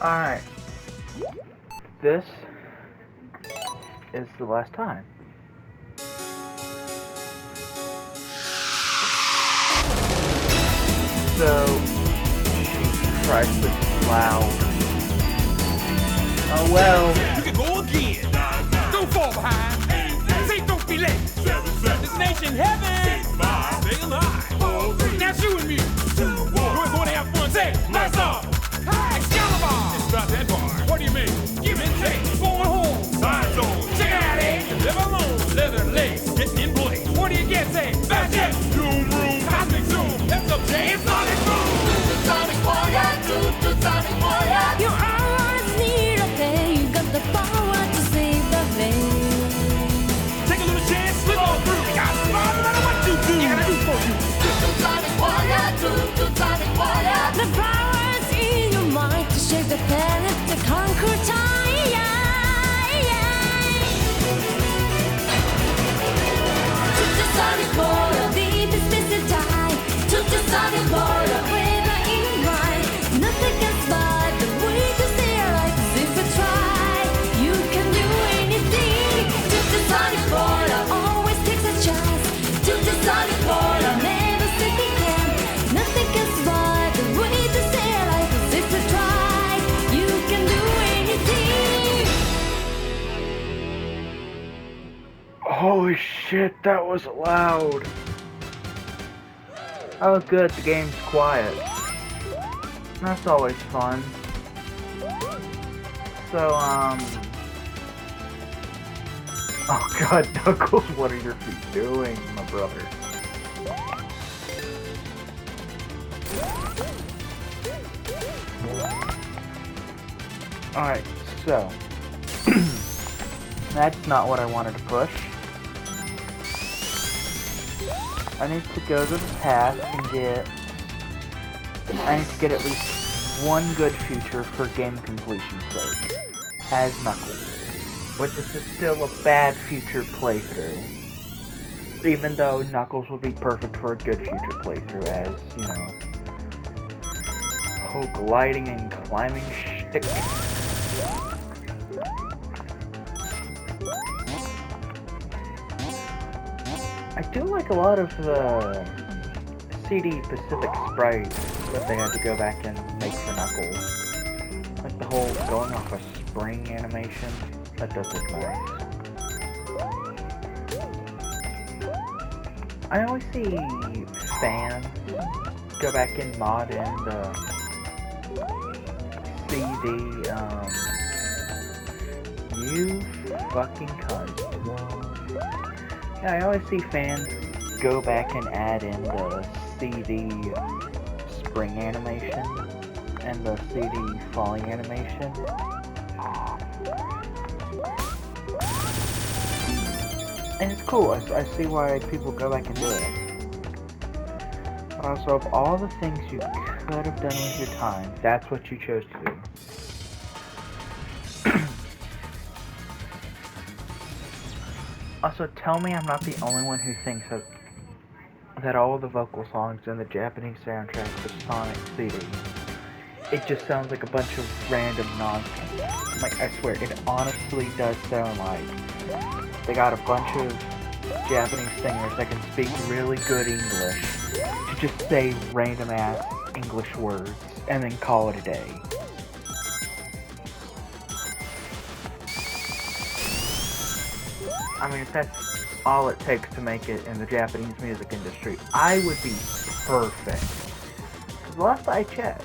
Alright. This is the last time. So, Christ, this is loud. Oh well. You can go again. Don't fall behind. Say don't be late. Destination heaven. Stay alive. Now shoot with me. We're going to have fun. Say, lights off. Excalibur. It's about that bar. What do you mean? Give it take. Going home. Side zone. Check it out, eh? Live alone. Leather legs. Getting in place. What do you get? Say, back jet. Zoom room. Cosmic zoom. That's up, Jay. It's Sonic Boom. Sonic Warrior, Sonic Warrior. You always need a day. You got the power to save the day. Take a little chance. Slip on through. You got to survive no matter what you do. You gotta do for you. Sonic Warrior, Sonic Warrior. The power is in your mind to shape the planet, to conquer time. Sonic Warrior, Deep in space and time. Sonic Warrior. Whether in mind, nothing can survive the way to stay alive. 'Cause if you try, you can do anything. Sonic Warrior, Always takes a chance. Sonic Warrior. Never think you can. Nothing can survive the way to stay alive. 'Cause if you try, you can do anything. Holy shit, that was loud. Oh good, the game's quiet. That's always fun. So, oh god, Knuckles, what are your feet doing, my brother? Alright, so. That's not what I wanted to push. I need to go to the path and get... I need to get at least one good future for game completion's sake. As Knuckles. Which is still a bad future playthrough. Even though Knuckles would be perfect for a good future playthrough as, you know... whole gliding and climbing shtick. I do like a lot of the CD Pacific sprites that they had to go back and make for Knuckles. Like the whole going off a spring animation. That does look nice. I always see fans go back and mod in the CD, you fucking cunt. Yeah, I always see fans go back and add in the CD spring animation and the CD falling animation. And it's cool, I see why people go back and do it. Also, of all the things you could have done with your time, that's what you chose to do. Also, tell me I'm not the only one who thinks that all of the vocal songs in the Japanese soundtrack for Sonic CD, it just sounds like a bunch of random nonsense. Like, I swear, it honestly does sound like they got a bunch of Japanese singers that can speak really good English to just say random ass English words and then call it a day. I mean, if that's all it takes to make it in the Japanese music industry, I would be perfect. Because last I checked,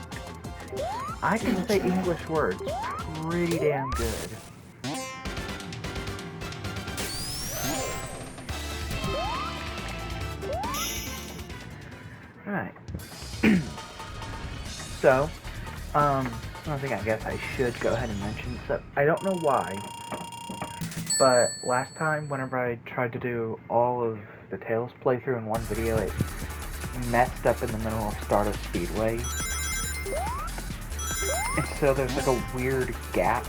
I can say English words pretty damn good. Alright. So, one thing I guess I should go ahead and mention, so I don't know why, but last time, whenever I tried to do all of the Tails playthrough in one video, it messed up in the middle of Stardust Speedway. And so there's like a weird gap.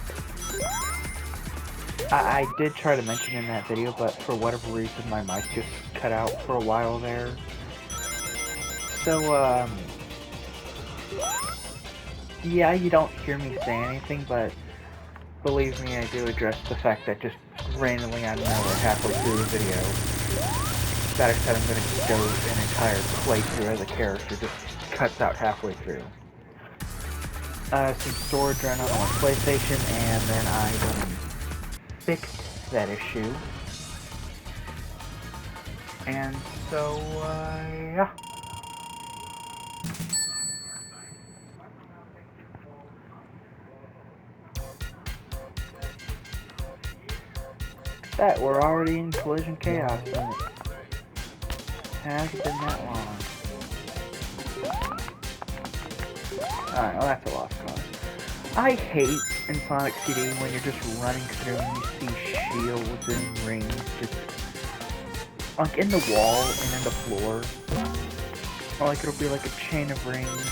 I did try to mention in that video, but for whatever reason my mic just cut out for a while there. So, Yeah, you don't hear me say anything, but believe me, I do address the fact that just randomly out of nowhere, halfway through the video, that I said I'm going to go an entire playthrough as a character just cuts out halfway through. Some storage ran out on my PlayStation, and then I fixed that issue. And so, yeah. That we're already in Collision Chaos, and it hasn't been that long. Alright, well that's a lost cause. I hate in Sonic CD when you're just running through and you see shields and rings just like in the wall and in the floor. Or like it'll be like a chain of rings.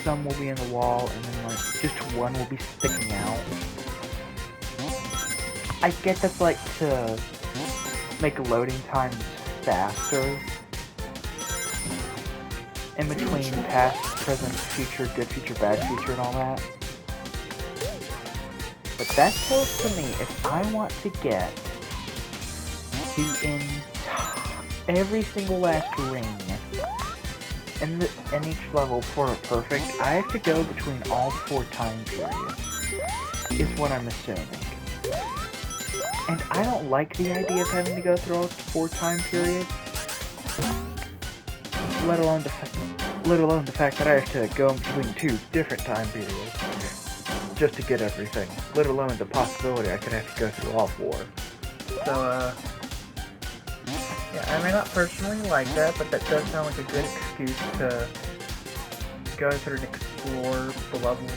Some will be in the wall and then like just one will be sticking out. I get that's like to make loading times faster in between past, present, future, good feature, bad feature, and all that. But that tells to me if I want to get every single last ring in each level for a perfect, I have to go between all 4 time periods, is what I'm assuming. And I don't like the idea of having to go through all 4 time periods, let alone the fact that I have to go in between 2 different time periods just to get everything, let alone the possibility I could have to go through all 4. So, yeah, I may not personally like that, but that does sound like a good excuse to go through and explore the levels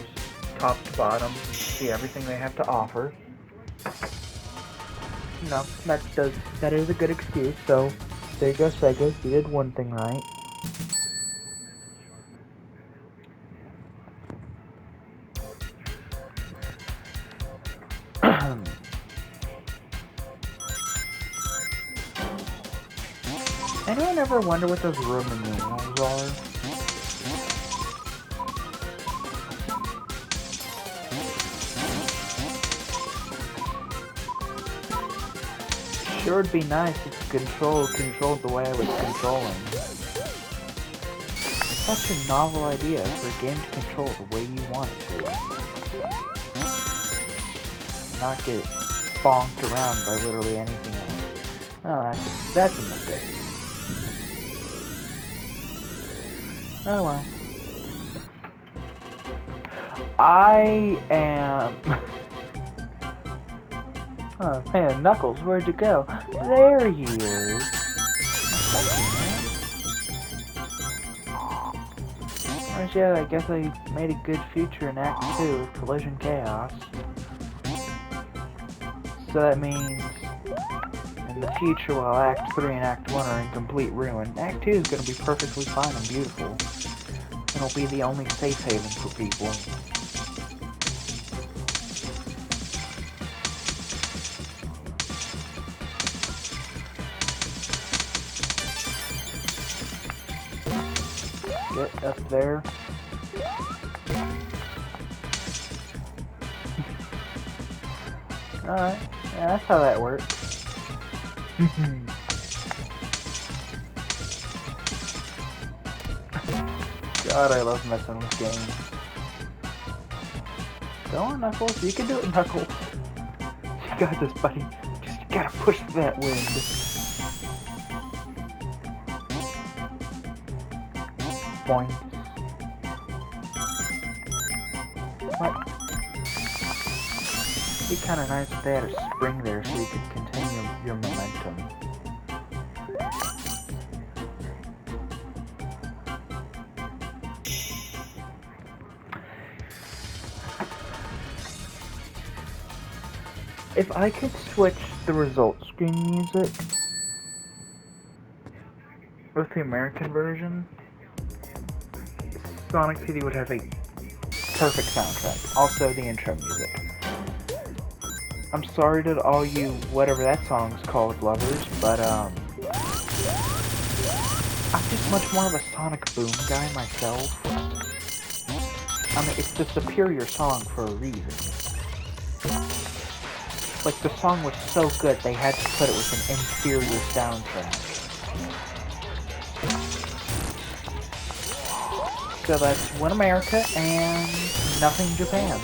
top to bottom, see everything they have to offer. No, that is a good excuse, so there you go, Sega, you did one thing right. Anyone ever wonder what those Roman numerals are? Sure, it'd be nice if controlled the way I was controlling. Such a novel idea for a game to control the way you want it to. Not get bonked around by literally anything else. Oh, that's a mistake. Oh well. I am... Oh man, Knuckles, where'd you go? There he is. Well, yeah, I guess I made a good feature in Act 2 of Collision Chaos. So that means in the future, while Act 3 and Act 1 are in complete ruin, Act 2 is going to be perfectly fine and beautiful. It'll be the only safe haven for people. Get up there. Alright, yeah, that's how that works. God, I love messing with games. Go on, Knuckles, you can do it, Knuckles. You got this, buddy. Just gotta push that wind. Boing. What? It'd be kinda nice if they had a spring there so you could continue your momentum. If I could switch the result screen music with the American version, Sonic CD would have a perfect soundtrack. Also the intro music. I'm sorry to all you, whatever that song's called, lovers, but I'm just much more of a Sonic Boom guy myself. I mean, it's the superior song for a reason. Like, the song was so good, they had to put it with an inferior soundtrack. So that's One America and Nothing Japan.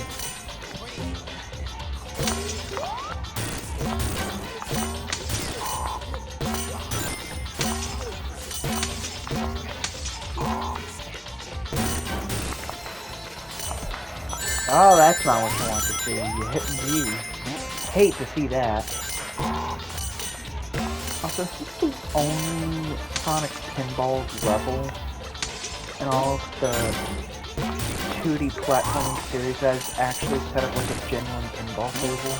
Oh, that's not what you want to see. You're hitting views. Hate to see that. Also, is this the only Sonic Pinball level in all of the 2D platforming series that is actually set up like a genuine pinball table?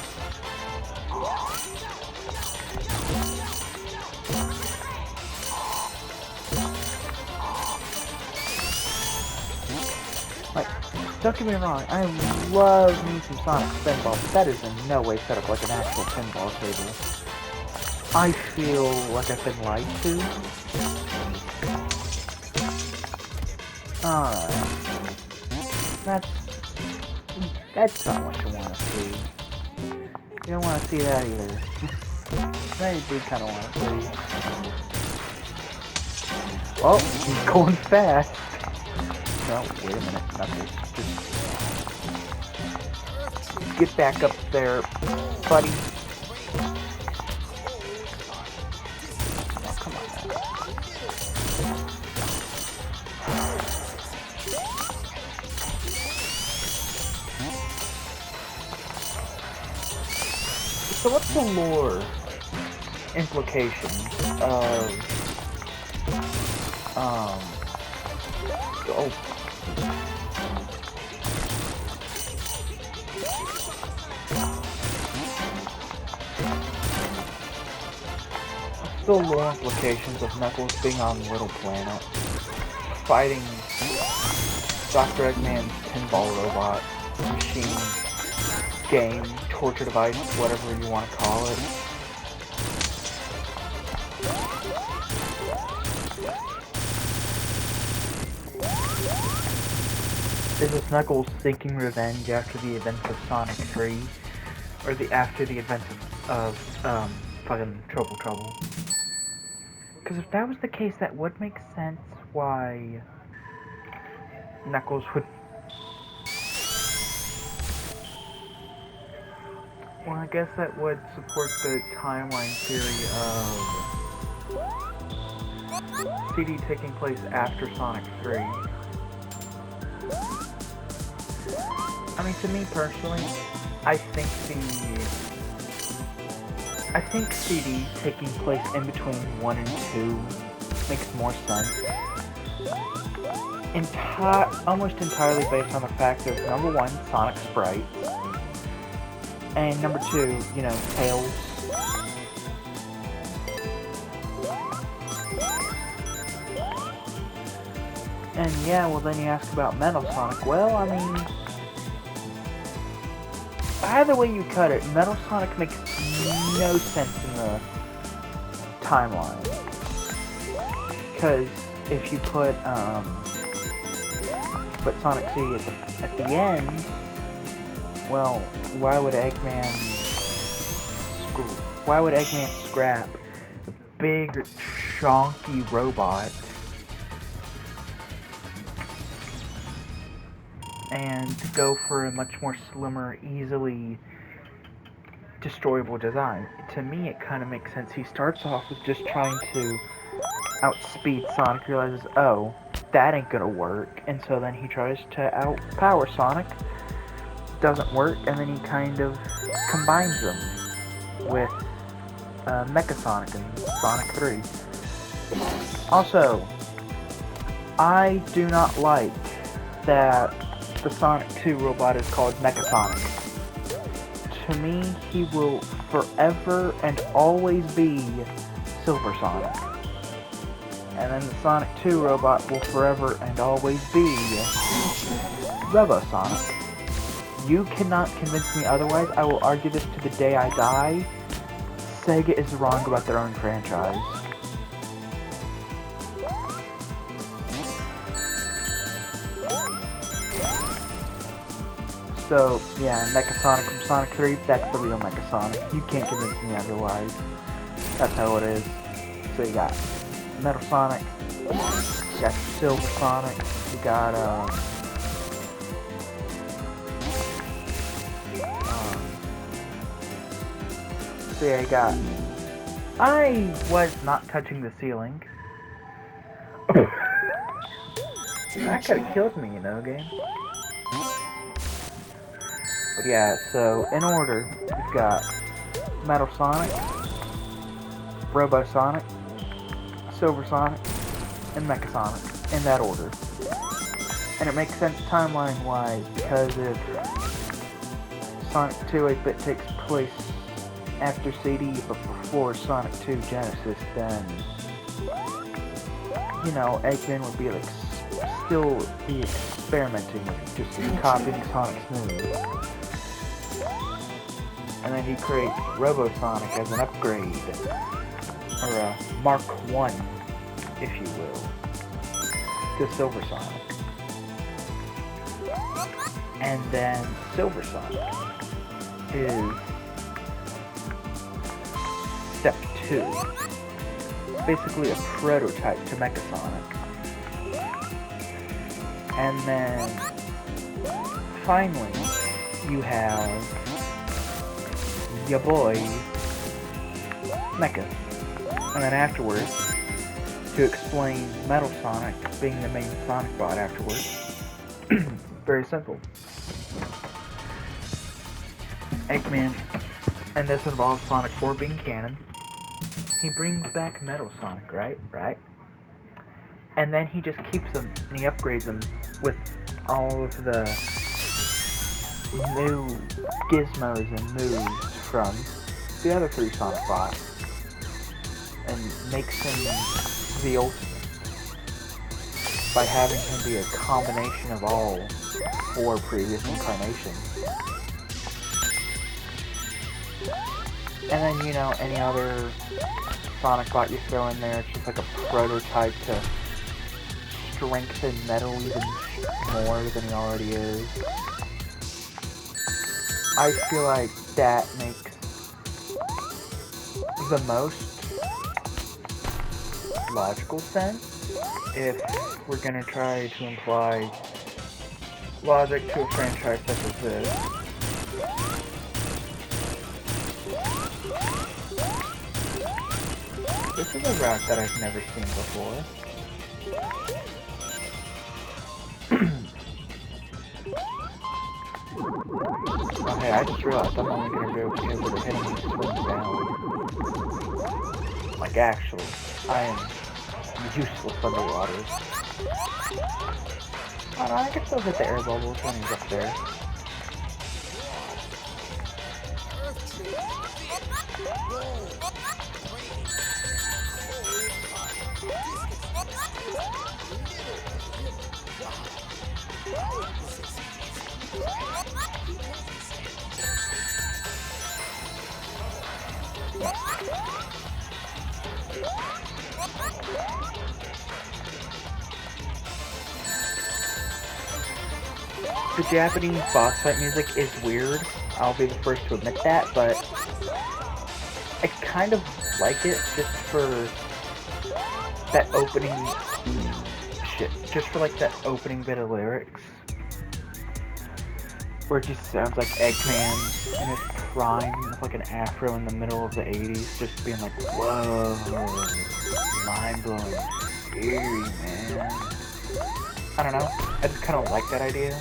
Like, don't get me wrong, I love me some Sonic Pinball, but that is in no way set up like an actual pinball table. I feel like I've been lied to. Alright. That's not what you want to see. You don't want to see that either. Now you do kind of want to see. Oh, he's going fast. No, wait a minute. Knuckles. Just get back up there, buddy. Oh, come on now. So what's the lore implications of oh, the lore implications of Knuckles being on Little Planet, fighting Dr. Eggman's pinball robot, machine, game, torture device, whatever you want to call it. Is this Knuckles seeking revenge after the events of Sonic 3? Or after the events of fucking Trouble? Because if that was the case, that would make sense why Knuckles would... Well, I guess that would support the timeline theory of CD taking place after Sonic 3. I mean, to me personally, I think CD taking place in between 1 and 2 makes more sense. Almost entirely based on the fact of, number 1, Sonic sprites, and number 2, you know, Tails. And yeah, well then you ask about Metal Sonic. Well, I mean, either way you cut it, Metal Sonic makes no sense in the timeline. Because if you put Sonic C at the end, well, why would Eggman scrap a big, chonky robot and go for a much more slimmer, easily destroyable design? To me, it kind of makes sense. He starts off with just trying to outspeed Sonic, realizes, oh, that ain't gonna work, and so then he tries to outpower Sonic. Doesn't work, and then he kind of combines them with Mecha Sonic and Sonic 3. Also, I do not like that the Sonic 2 robot is called Mecha Sonic. To me, he will forever and always be Silver Sonic. And then the Sonic 2 robot will forever and always be Robo Sonic. You cannot convince me otherwise. I will argue this to the day I die. Sega is wrong about their own franchise. So, yeah, Mecha Sonic from Sonic 3, that's the real Mecha Sonic. You can't convince me otherwise. That's how it is. So you got Metal Sonic, you got Silver Sonic, you got, so yeah, you got... I was not touching the ceiling. That could've killed me, you know, game. But yeah, so in order, we've got Metal Sonic, Robo Sonic, Silver Sonic, and Mecha Sonic, in that order. And it makes sense timeline-wise, because if Sonic 2 8-bit takes place after CD but before Sonic 2 Genesis, then, you know, Eggman would be like, still be experimenting with just copying Sonic's moves. And then he creates Robo Sonic as an upgrade, or a Mark 1, if you will, to Silver Sonic. And then Silver Sonic is step 2. Basically a prototype to Mecha Sonic. And then finally you have your boy Mecha. And then afterwards, to explain Metal Sonic being the main Sonic bot afterwards, very simple. Eggman, and this involves Sonic 4 being canon, he brings back Metal Sonic, right? And then he just keeps them, and he upgrades them with all of the new gizmos and moves from the other 3 Sonic bots, and makes him the ultimate by having him be a combination of all 4 previous incarnations. And then, you know, any other Sonic bot you throw in there, it's just like a prototype to strengthen Metal even more than he already is. I feel like that makes the most logical sense if we're gonna try to imply logic to a franchise such as this. This is a route that I've never seen before. Oh hey, I just realized I'm only gonna be able to hit him when he swims down. Like actually, I am useless underwater. Oh no, I can still hit the air bubbles when he's up there. The Japanese boss fight music is weird, I'll be the first to admit that, but I kind of like it just for that opening just for like that opening bit of lyrics, where it just sounds like Eggman in his prime with like an afro in the middle of the 80s, just being like, whoa, mind-blowing, scary, man. I don't know, I just kind of like that idea.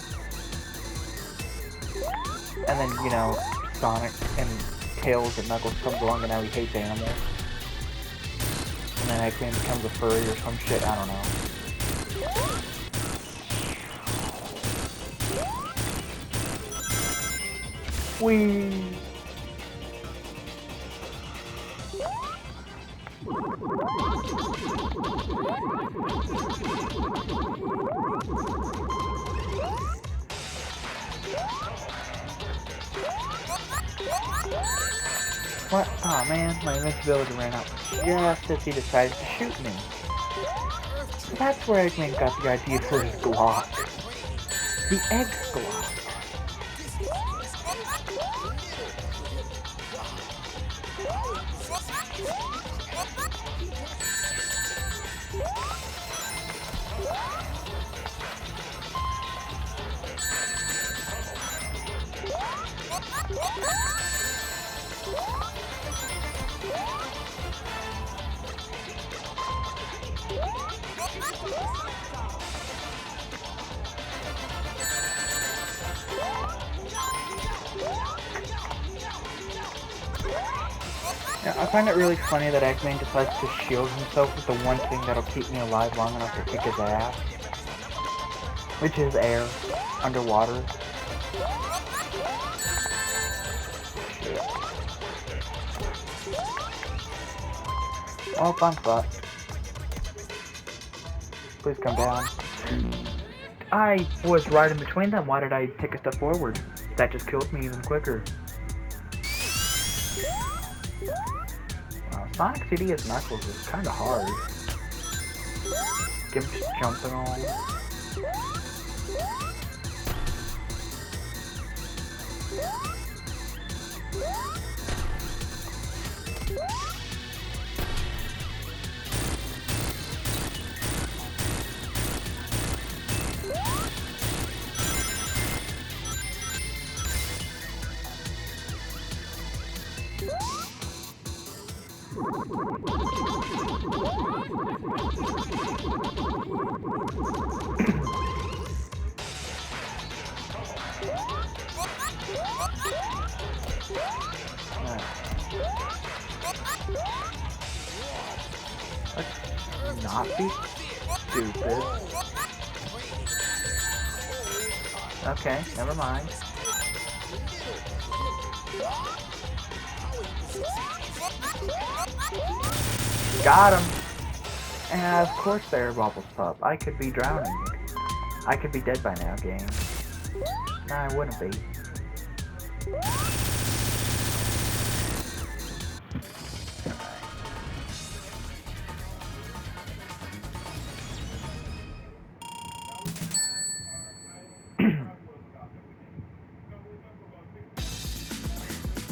And then, you know, Sonic and Tails and Knuckles comes along and now he hates animals. And then Eggman becomes a furry or some shit, I don't know. Whee! What? Aw, oh, man, my invincibility ran out just as he decided to shoot me. That's where Eggman got the idea for his Glock. The Egg Glock. I find it really funny that Eggman decides to shield himself with the one thing that'll keep me alive long enough to kick his ass. Which is air. Underwater. Shit. Oh, I'm fucked. Please come down. I was right in between them. Why did I take a step forward? That just killed me even quicker. Sonic CD as Knuckles is kinda hard. Give him just jumping on. Let's not be stupid. Okay, never mind. Got him! And of course there, Bubbles Pup. I could be drowning. I could be dead by now, game. No, I wouldn't be.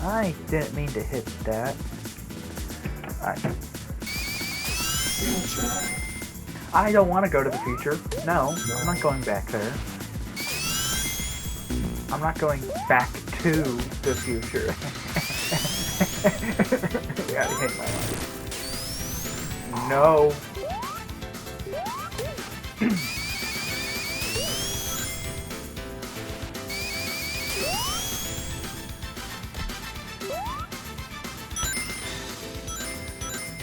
I didn't mean to hit that. I don't want to go to the future. No, I'm not going back there. I'm not going back to the future. God, I hate my life. No.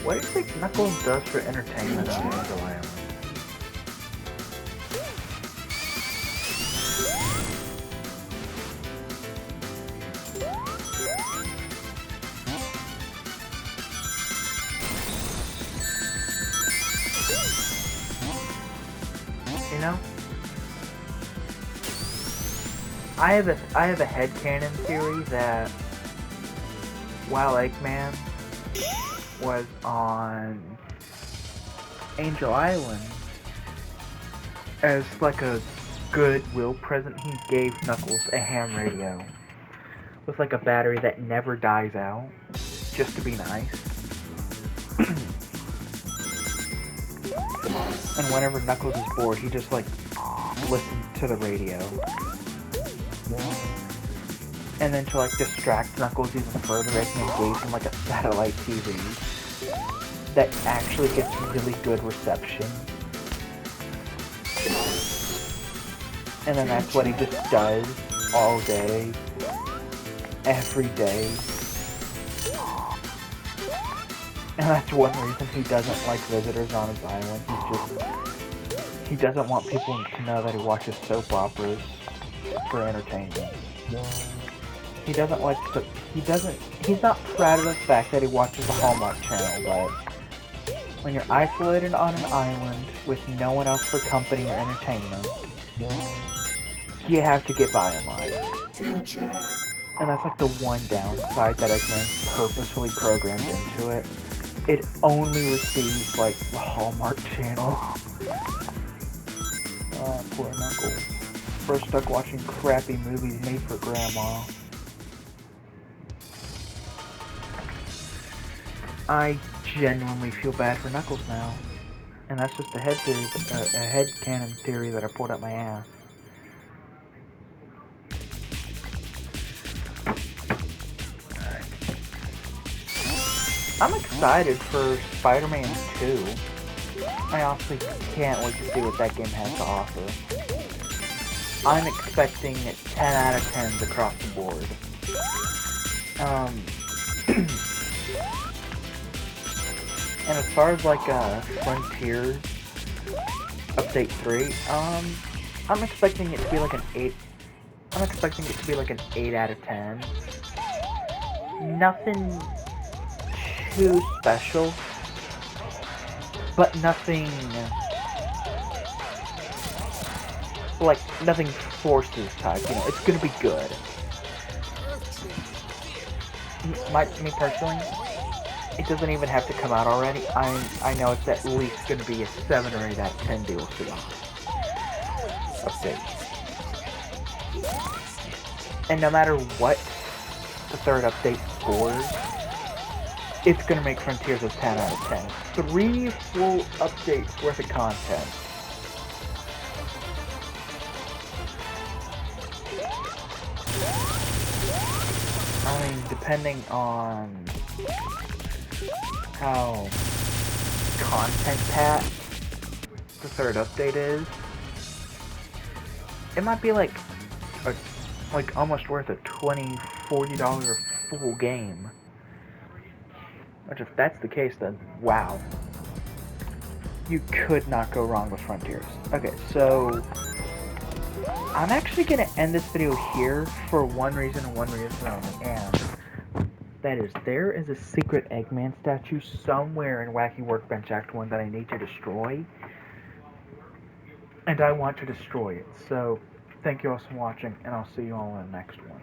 What do you think Knuckles does for entertainment on Angel Island? You know? I have a headcanon theory that while Eggman was on Angel Island as like a goodwill present, he gave Knuckles a ham radio with like a battery that never dies out, just to be nice. And whenever Knuckles is bored, he just like listens to the radio. And then to like distract Knuckles even further, Eggman gave him like a satellite TV that actually gets really good reception. And then that's what he just does all day, every day. And that's one reason he doesn't like visitors on his island. He doesn't want people to know that he watches soap operas for entertainment. He doesn't like to, he's not proud of the fact that he watches the Hallmark Channel, but when you're isolated on an island with no one else for company or entertainment, you have to get by in life. And that's like the one downside that Eggman purposefully programmed into it. It only receives like the Hallmark Channel. Oh, poor Knuckles. We're stuck watching crappy movies made for Grandma. I genuinely feel bad for Knuckles now. And that's just a headcanon theory that I pulled out my ass. Alright. I'm excited for Spider-Man 2. I honestly can't wait to see what that game has to offer. I'm expecting 10 out of 10s across the board. And as far as like Frontiers Update 3, I'm expecting it to be like an 8. I'm expecting it to be like an 8 out of 10. Nothing too special, but nothing like nothing forces type. You know, it's gonna be good. Me personally, it doesn't even have to come out already. I know it's at least gonna be a 7 or 8 out of 10 DLC update. And no matter what the third update scores, it's gonna make Frontiers a 10 out of 10. 3 full updates worth of content. I mean, depending on how content-packed the third update is, it might be like almost worth a $20, $40 full game. Which, if that's the case, then wow. You could not go wrong with Frontiers. Okay, so I'm actually going to end this video here for one reason and one reason only, and that is there is a secret Eggman statue somewhere in Wacky Workbench Act 1 that I need to destroy, and I want to destroy it. So, thank you all for watching, and I'll see you all in the next one.